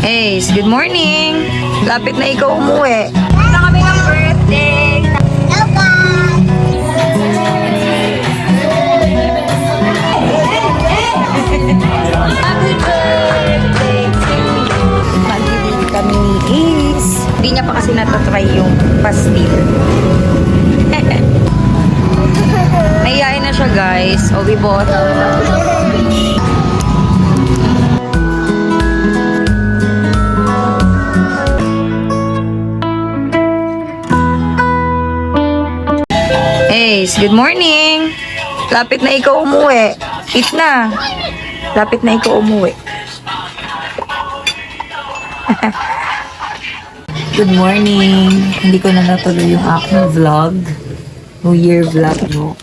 Ace, good morning! Lapit na ikaw umuwi. Ito kami ng birthday! Happy birthday to you! Magbibili kami ni Ace. Hindi niya pa kasi natatry yung pastil. Mayayain na siya guys. O, we bought. Ace, good morning! Lapit na ikaw umuwi. Eat na. Lapit na ikaw umuwi. Good morning! Hindi ko na natuloy yung aking vlog. New Year vlog, no?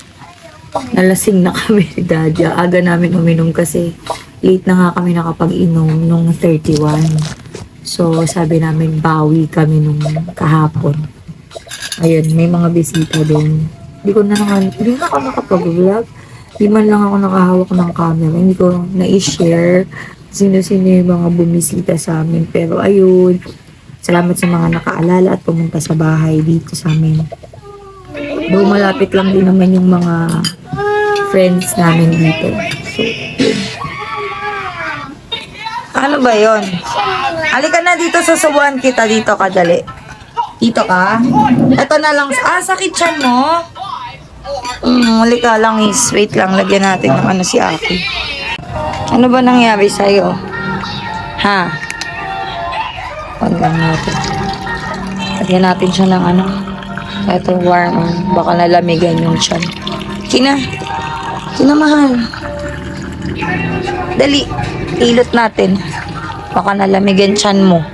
Nalasing na kami ni Dadya. Aga namin uminom kasi late na nga kami nakapag-inom nung 31. So, sabi namin bawi kami nung kahapon. Ayun, may mga bisita din. Hindi na ako nakapag-vlog. Di man lang ako nakahawak ng camera. Hindi ko na-share sino-sino yung mga bumisita sa amin. Pero ayun, salamat sa mga nakaalala at pumunta sa bahay dito sa amin. Though malapit lang din naman yung mga friends namin dito. So, yun. Ano ba yun? Halika na dito, susubuan kita dito, kadali. Dito ka? Ito na lang. Sa kitchen mo? Halika lang is. Wait lang, lagyan natin ng ano si Aki. Ano ba nangyari sa'yo? Ha? Huwag lang natin. Lagyan natin siya ng ano. Ito warm. Baka nalamigan yung tiyan. Kina. Kina mahal. Dali. Ilot natin. Baka nalamigan tiyan mo.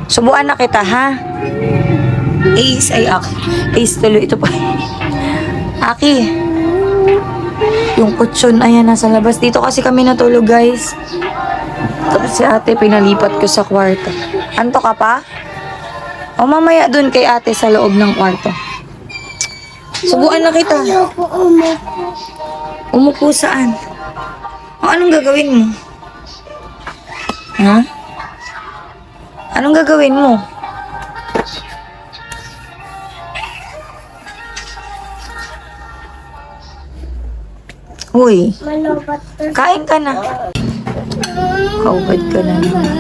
Subuan na kita, ha? Ace, ay Aki. Ace tuloy. Ito pa. Aki. Yung kutsyon, ayan, nasa labas. Dito kasi kami natulog, guys. Tapos si ate, pinalipat ko sa kwarto. Anto ka pa? O mamaya dun kay ate sa loob ng kwarto. Subuan na kita. Umupo saan? O anong gagawin mo? Ha? Anong gagawin mo? Uy, kain ka na. Kaubad ka na naman.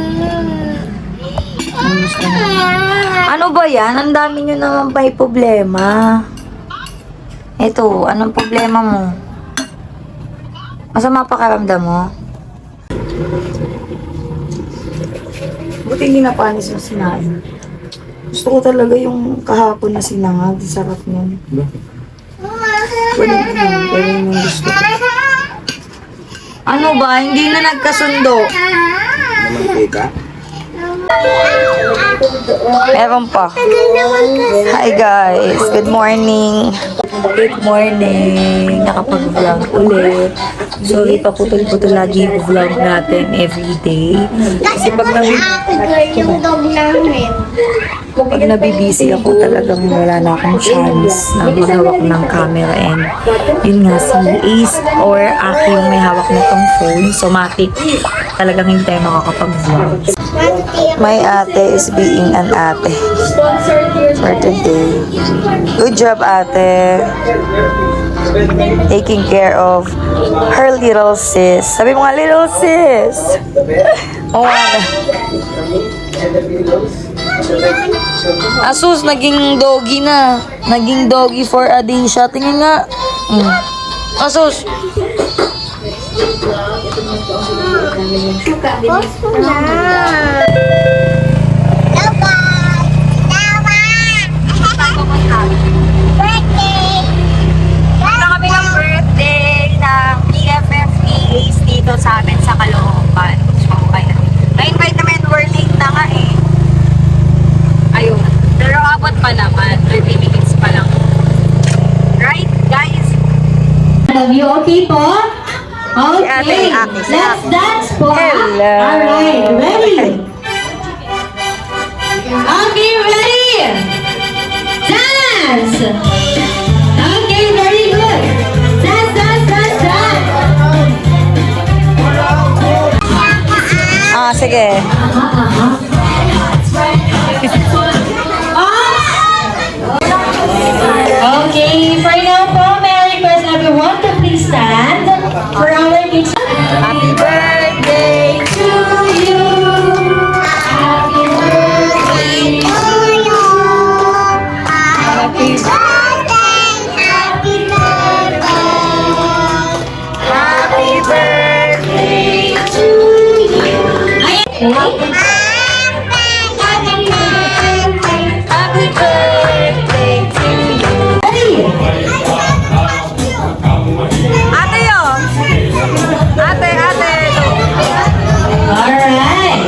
Ano ba yan? Ang dami nyo naman pa problema. Ito, anong problema mo? Masama pakiramdam mo? Buti hindi napanis na sinain. Gusto ko talaga yung kahapon na sinangag. Sarap nun. Ganun yung gusto ko. Ano ba? Hindi na nagkasundo. Mantika? Meron pa. Hi guys. Good morning. Good morning. Nakapag-vlog ulit. Sorry, paputol-putol lagi yung vlog natin everyday. Kasi pag nabibisi ako talagang wala na akong chance na maghawak ng camera and yun nga si Ace or Aki yung may hawak na tong phone. So matik talagang hindi tayo makakapag-vlog. My ate is being an ate for today. Good job, ate. Taking care of her little sis. Sabi mo nga, little sis. Oh, ano. Asus, naging doggy na. Naging doggy for a day siya. Tingin nga. Asus. Dito sa amin sa Caloocan. So, ayan. Na-invite namin, working na nga eh. Ayun. Pero abot pa naman. 30 minutes pa lang. Right, guys? Are you okay po? Okay. Let's dance po. Hello. Alright, ready? Okay, ready? Dance! Okay, very good. Dance, dance, dance, dance. sige. Okay, for now po, may I request everyone to please stand for our kids. Happy birthday to you. Happy birthday to you. Happy Happy birthday. Happy birthday to you. Okay. Happy birthday to you. Ate yun. Ate. Alright.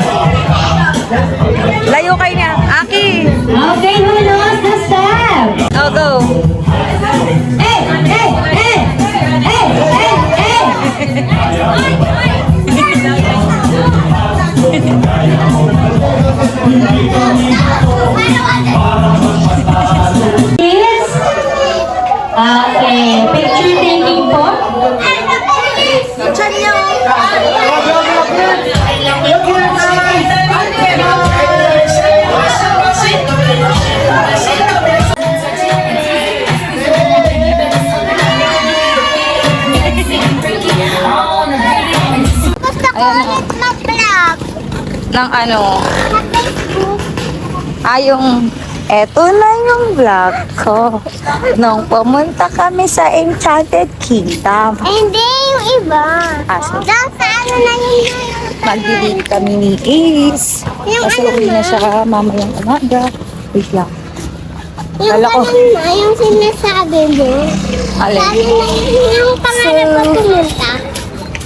Layo kayo niya. Aki. Okay, who knows the step? Go. Hey! Kids? Okay, picture taking po. Chan niya. Gusto ko ulit mag-vlog Ng ano. sa Facebook. Yung eto na yung vlog ko. Nung pumunta kami sa Enchanted Kingdom. Eh, hindi yung iba. Aso. Daw sa ano na yun. Magdilig kami ni Ace. Yung Kasi ano uwi na na? siya mamayang umaga. Wait lang. Yung Kala ko. ano na, yung sinasabi mo. Alin? Sabi na yung pangarap ko pumunta.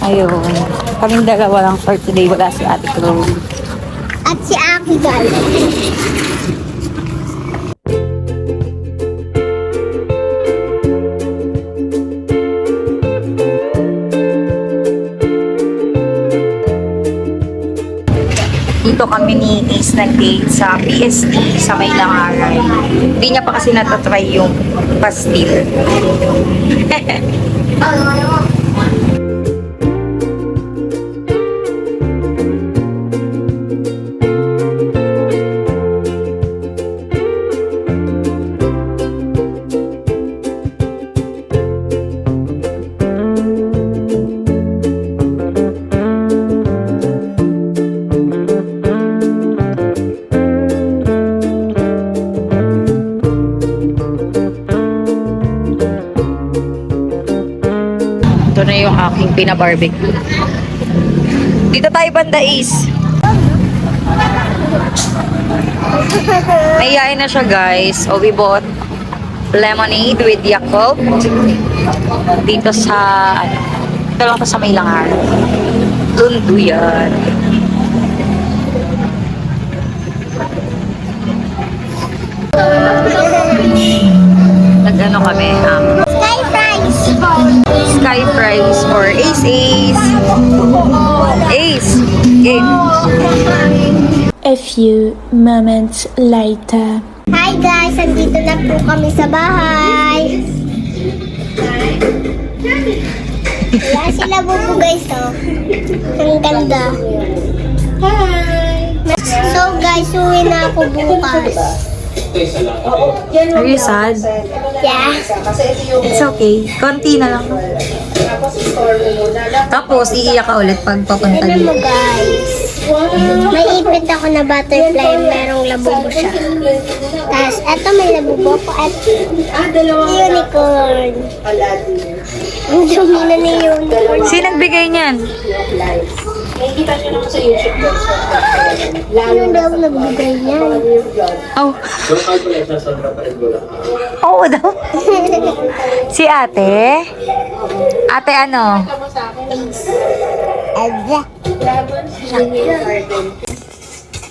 Ayun. Kaming dalawa lang for today. Wala si Ate Chloe. At si Aki Gal. Dito kami ni Ace nag-date sa PST sa May Langaray. Hindi niya pa kasi natatry yung pastil. Ito na yung aking pinabarbecue. Dito tayo banda, Ace. Nahiyain na siya, guys. So, we bought lemonade with Yakult. Dito sa, ito lang to sa May Langar. Tundo yan. Nag-ano kami, Sky Fries. Sky Fries or Ace. Ace! Game. A few moments later. Hi guys, andito na po kami sa bahay. Wala sila bubu guys, oh. Ang ganda. Hi! So guys, uwi na ako bukas. Are you sad? Yeah. It's okay. Konti na lang. Tapos, iiyak ka ulit pag papunta Ano mo dito. guys? May ipit ako na butterfly, merong labubo siya. Tapos, eto may labubo ko at unicorn. Ang dumi na ni unicorn. Sino nagbigay niyan? Ano daw nagbigay niyan? Oh. Oo daw. Si ate? Ate ano?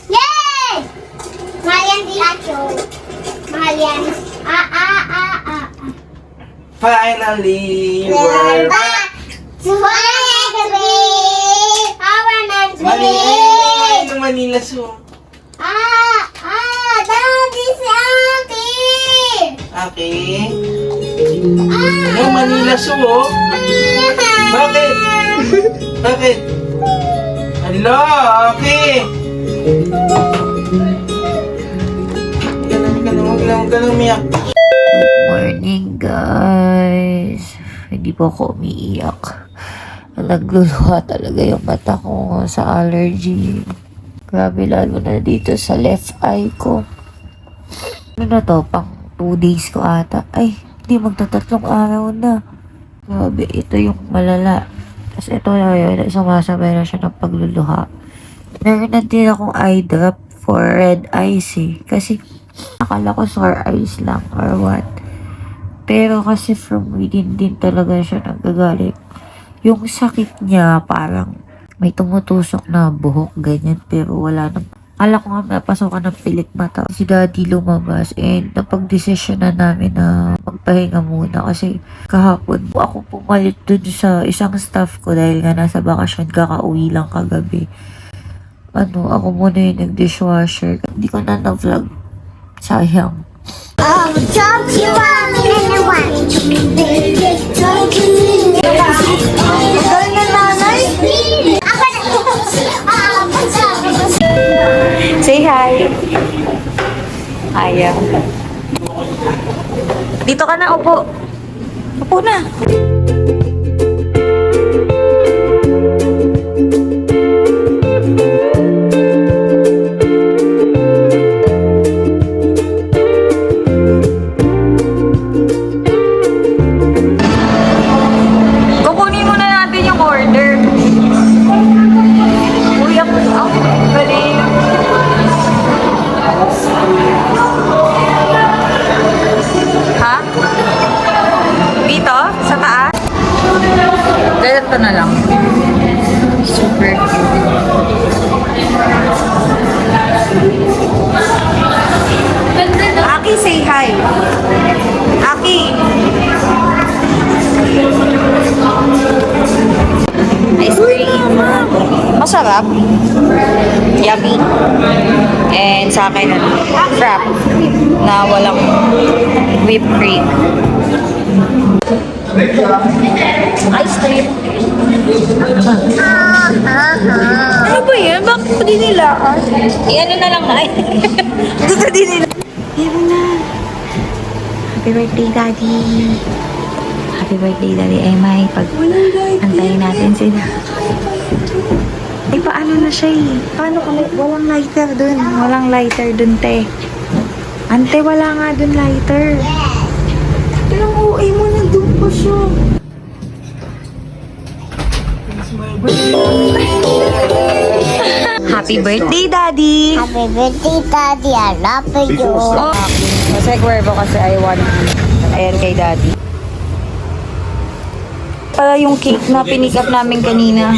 Yay! Mahal yan di Acho. Mahal yan. Finally, We're we're back to Manila. Our next Manila, yung Manila Zoo. Daddy si Auntie. Okay. Yung Manila Zoo, oh. Bakit? Bakit? Hello, okay. Huwag ka lang umiyak. Morning, guys. Hindi po ako umiiyak. Nagluluha talaga yung mata ko sa allergy. Grabe, lalo na dito sa left eye ko. Ano na to? Pang 2 days ko ata. Ay, hindi, magtatatlong araw na. Grabe, ito yung malala. Tapos ito na yun, sumasabay na siya ng pagluluha. Meron na din akong eye drop for red eyes eh. Kasi akala ko sore eyes lang or what. Pero kasi from within din talaga siya nagagalit. Yung sakit niya parang may tumutusok na buhok, ganyan. Pero wala nang... Akala ko nga napasokan ng pilik mata. Si daddy lumabas and napag-desisyon na namin na magpahinga muna. Kasi kahapon ako pumalit dun sa isang staff ko dahil nga nasa bakasyon, kakauwi lang kagabi. Ako muna yung nag-dishwasher. Hindi ko na na-vlog. Sayang. Don't you want me anyone? Galing na nanay. Ako na. Say hi. Ayaw. Dito ka na, upo. Upo na. Kukunin muna natin yung order. Uy, ang galing. Ha? Dito? Sa taas? Ganito na lang. Super cute. Aki, say hi. Aki. Ice cream. Masarap. Yummy. And sa akin, frap na walang whipped cream. Ice cream. Ano ba yan? Bakit mo din nila? Ano na lang na. Gusto din nila. Meron na. Happy birthday, Daddy. Happy birthday, Daddy Emay. Antayin natin sila. Eh, paano na siya eh? Paano kung walang lighter dun? Walang lighter dun, te. Ante, wala nga dun lighter. Pero uwi mo, nandun pa siya. Happy birthday, Daddy! Happy birthday, Daddy. I love you. Masay Cuervo kasi I want ayan kay Daddy. Para yung cake na pinick up namin kanina.